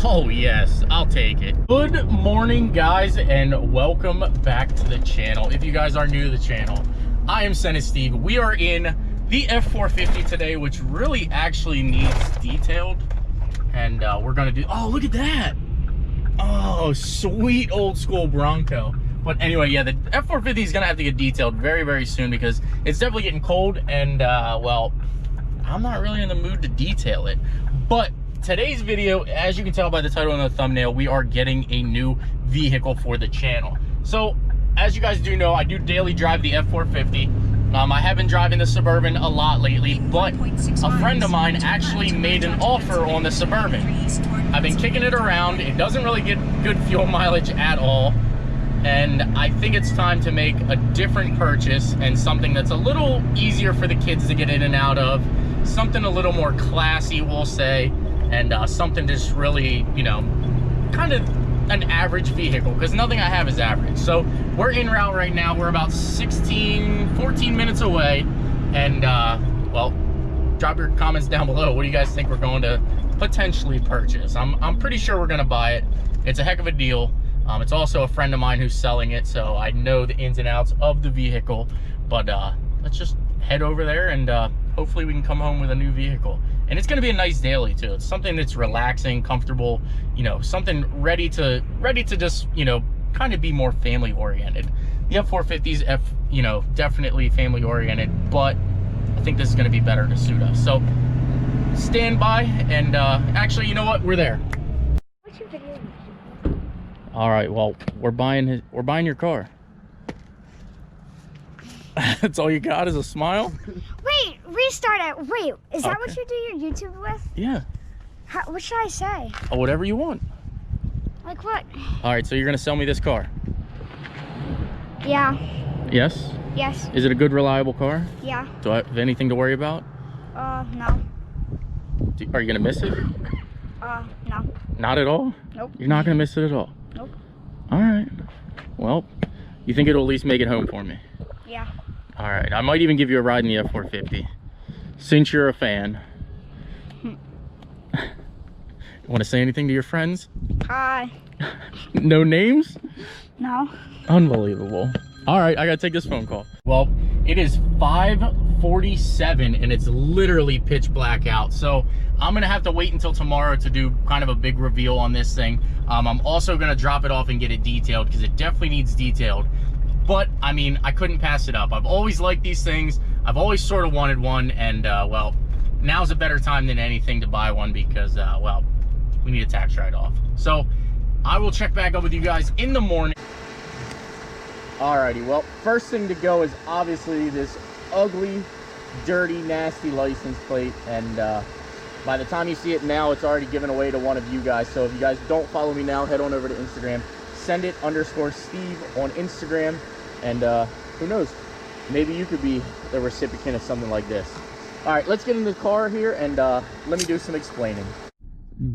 Oh yes, I'll take it. Good morning guys, and welcome back to the channel. If you guys are new to the channel, I am Senna Steve. We are in the F450 today, which really actually needs detailed. And we're gonna do, oh look at that. Oh, sweet old school Bronco. But anyway, yeah, the F450 is gonna have to get detailed very, very soon because it's definitely getting cold and well, I'm not really in the mood to detail it. But today's video, as you can tell by the title and the thumbnail, we are getting a new vehicle for the channel. So as you guys do know, I do daily drive the F450. I have been driving the Suburban a lot lately, but a friend of mine actually made an offer on the Suburban. I've been kicking it around. It doesn't really get good fuel mileage at all. And I think it's time to make a different purchase and something that's a little easier for the kids to get in and out of. Something a little more classy, we'll say. And something just really, you know, kind of an average vehicle, because nothing I have is average. So we're en route right now. We're about 14 minutes away. And well, drop your comments down below. What do you guys think we're going to potentially purchase? I'm pretty sure we're going to buy it. It's a heck of a deal. It's also a friend of mine who's selling it, so I know the ins and outs of the vehicle. But let's just head over there and hopefully we can come home with a new vehicle. And it's going to be a nice daily too. It's something that's relaxing, comfortable, you know, something ready to just, you know, kind of be more family oriented. The F450's you know, definitely family oriented, but I think this is going to be better to suit us. So stand by, and actually, you know what? We're there. What's your video? All right, well, we're buying your car. That's all you got is a smile? Wait, restart it. Wait, is that Okay. what you do your YouTube with? Yeah. What should I say? Oh, whatever you want. Like what? All right, so you're gonna sell me this car? Yeah. Yes? Yes. Is it a good, reliable car? Yeah. Do I have anything to worry about? No. Are you gonna miss it? No. Not at all? Nope. You're not gonna miss it at all? Nope. All right. Well, you think it'll at least make it home for me? Yeah. All right, I might even give you a ride in the F450, since you're a fan. Want to say anything to your friends? Hi. No names? No. Unbelievable. All right, I gotta take this phone call. Well, it is 5:47 and it's literally pitch black out. So I'm gonna have to wait until tomorrow to do kind of a big reveal on this thing. I'm also gonna drop it off and get it detailed because it definitely needs detailed. But I mean, I couldn't pass it up. I've always liked these things. I've always sort of wanted one, and well, now's a better time than anything to buy one because well, we need a tax write-off. So I will check back up with you guys in the morning. Alrighty, well, first thing to go is obviously this ugly, dirty, nasty license plate, and by the time you see it now, it's already given away to one of you guys. So if you guys don't follow me now, head on over to Instagram, sendit_Steve on Instagram, and who knows, maybe you could be the recipient of something like this. All right, let's get in the car here and let me do some explaining.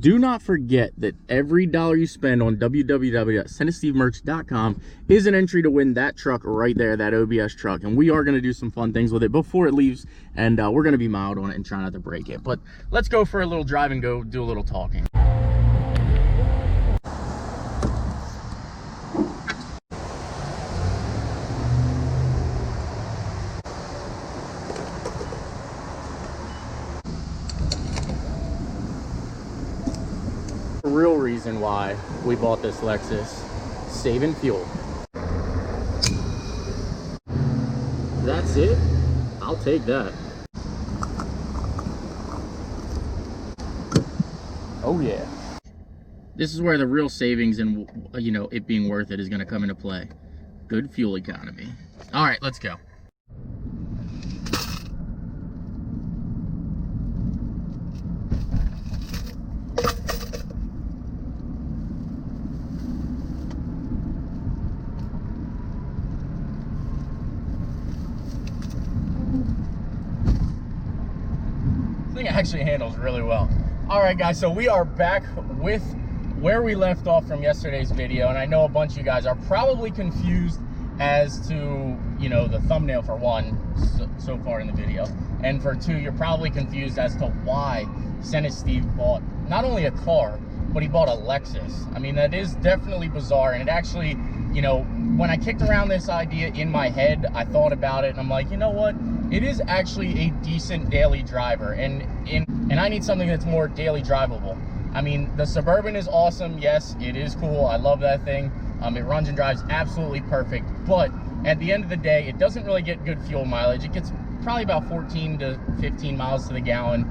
Do not forget that every dollar you spend on www.sennastevemerch.com is an entry to win that truck right there, that OBS truck. And we are going to do some fun things with it before it leaves, and we're going to be mild on it and try not to break it. But let's go for a little drive and go do a little talking. The real reason why we bought this Lexus, saving fuel. That's it? I'll take that. Oh yeah. This is where the real savings and, you know, it being worth it is going to come into play. Good fuel economy. All right, let's go. Thing actually handles really well. All right guys, so we are back with where we left off from yesterday's video, and I know a bunch of you guys are probably confused as to, you know, the thumbnail for one so far in the video, and for two, you're probably confused as to why Senna Steve bought not only a car but he bought a Lexus. I mean, that is definitely bizarre. And it actually, you know, when I kicked around this idea in my head, I thought about it and I'm like, you know what? It is actually a decent daily driver, and I need something that's more daily drivable. I mean, the Suburban is awesome. Yes, it is cool. I love that thing. It runs and drives absolutely perfect, but at the end of the day, it doesn't really get good fuel mileage. It gets probably about 14 to 15 miles to the gallon.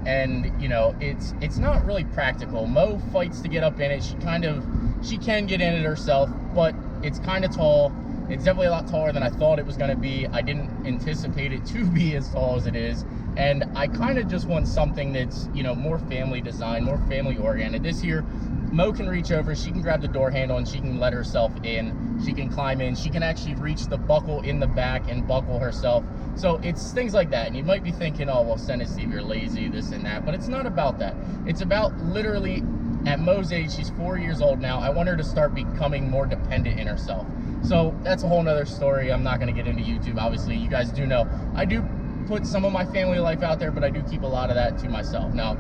And you know, it's not really practical. Mo fights to get up in it. She can get in it herself, but it's kind of tall. It's definitely a lot taller than I thought it was going to be. I didn't anticipate it to be as tall as it is. And I kind of just want something that's, you know, more family design, more family oriented. This here, Mo can reach over, she can grab the door handle and she can let herself in. She can climb in. She can actually reach the buckle in the back and buckle herself. So it's things like that. And you might be thinking, oh, well, Senna Steve, you're lazy, this and that. But it's not about that. It's about literally, at Mo's age, she's 4 years old now. I want her to start becoming more dependent in herself. So that's a whole nother story. I'm not going to get into YouTube. Obviously, you guys do know I do put some of my family life out there, but I do keep a lot of that to myself. Now,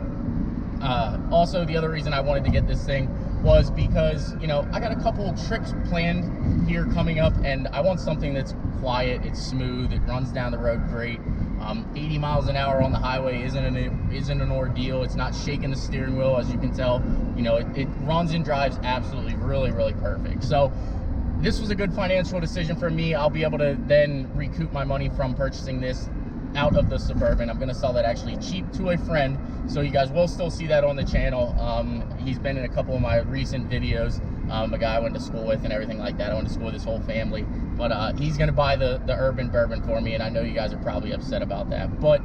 also, the other reason I wanted to get this thing was because, you know, I got a couple trips planned here coming up, and I want something that's quiet, it's smooth, it runs down the road great. 80 miles an hour on the highway isn't an ordeal. It's not shaking the steering wheel, as you can tell. You know, it runs and drives absolutely really perfect. So this was a good financial decision for me. I'll be able to then recoup my money from purchasing this out of the Suburban. I'm going to sell that actually cheap to a friend, so you guys will still see that on the channel. He's been in a couple of my recent videos, a guy I went to school with and everything like that. I went to school with his whole family, but he's going to buy the Urban Bourbon for me, and I know you guys are probably upset about that, but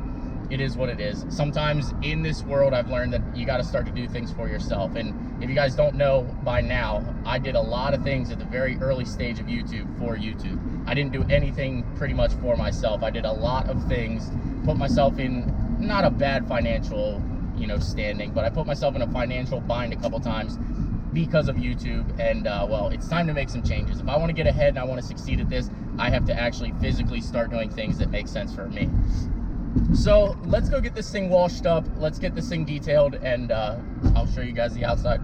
it is what it is. Sometimes in this world, I've learned that you got to start to do things for yourself. And if you guys don't know by now, I did a lot of things at the very early stage of YouTube for YouTube. I didn't do anything pretty much for myself. I did a lot of things, put myself in not a bad financial, you know, standing, but I put myself in a financial bind a couple times because of YouTube. And well, it's time to make some changes. If I want to get ahead and I want to succeed at this, I have to actually physically start doing things that make sense for me. So let's go get this thing washed up. Let's get this thing detailed, and I'll show you guys the outside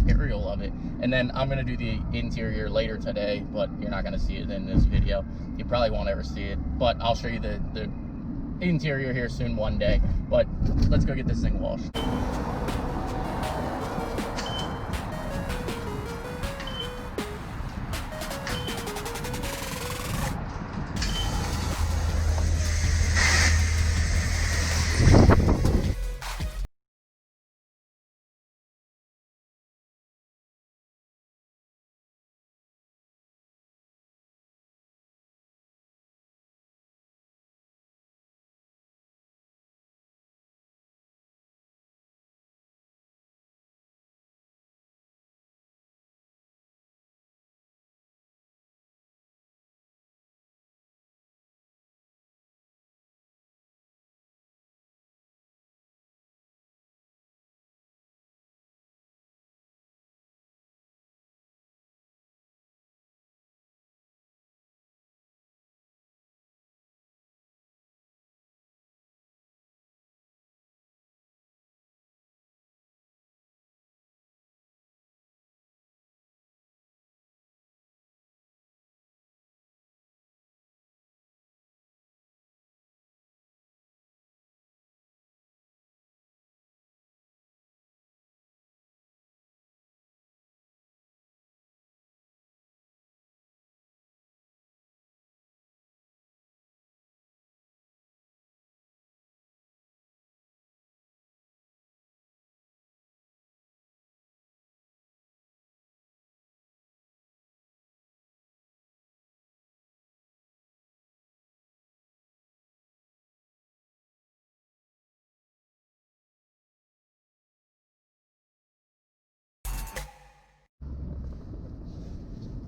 aerial of it. And then I'm going to do the interior later today, but you're not going to see it in this video. You probably won't ever see it, but I'll show you the interior here soon one day. But let's go get this thing washed.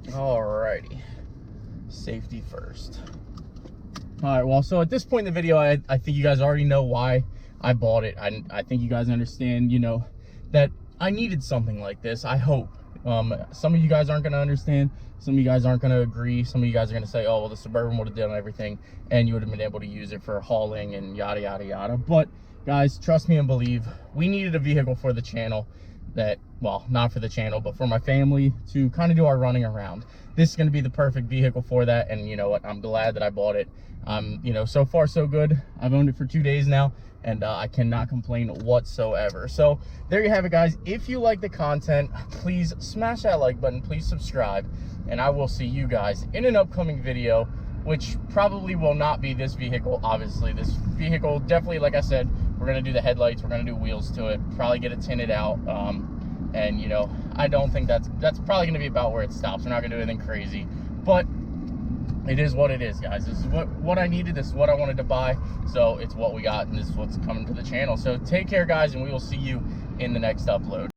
Alrighty, safety first. All right, well, so at this point in the video, I think you guys already know why I bought it. I think you guys understand, you know, that I needed something like this, I hope. Some of you guys aren't going to understand. Some of you guys aren't going to agree. Some of you guys are going to say, oh, well, the Suburban would have done everything and you would have been able to use it for hauling and yada, yada, yada. But guys, trust me and believe, we needed a vehicle for the channel that, well, not for the channel, but for my family to kind of do our running around. This is going to be the perfect vehicle for that, and you know what, I'm glad that I bought it. You know, so far so good. I've owned it for 2 days now, and I cannot complain whatsoever. So there you have it, guys. If you like the content, please smash that like button, please subscribe, and I will see you guys in an upcoming video, which probably will not be this vehicle. Obviously this vehicle, definitely, like I said, we're going to do the headlights, we're going to do wheels to it, probably get it tinted out, and you know, I don't think that's probably going to be about where it stops. We're not going to do anything crazy, but it is what it is, guys. This is what I needed, this is what I wanted to buy, so it's what we got, and this is what's coming to the channel. So take care, guys, and we will see you in the next upload.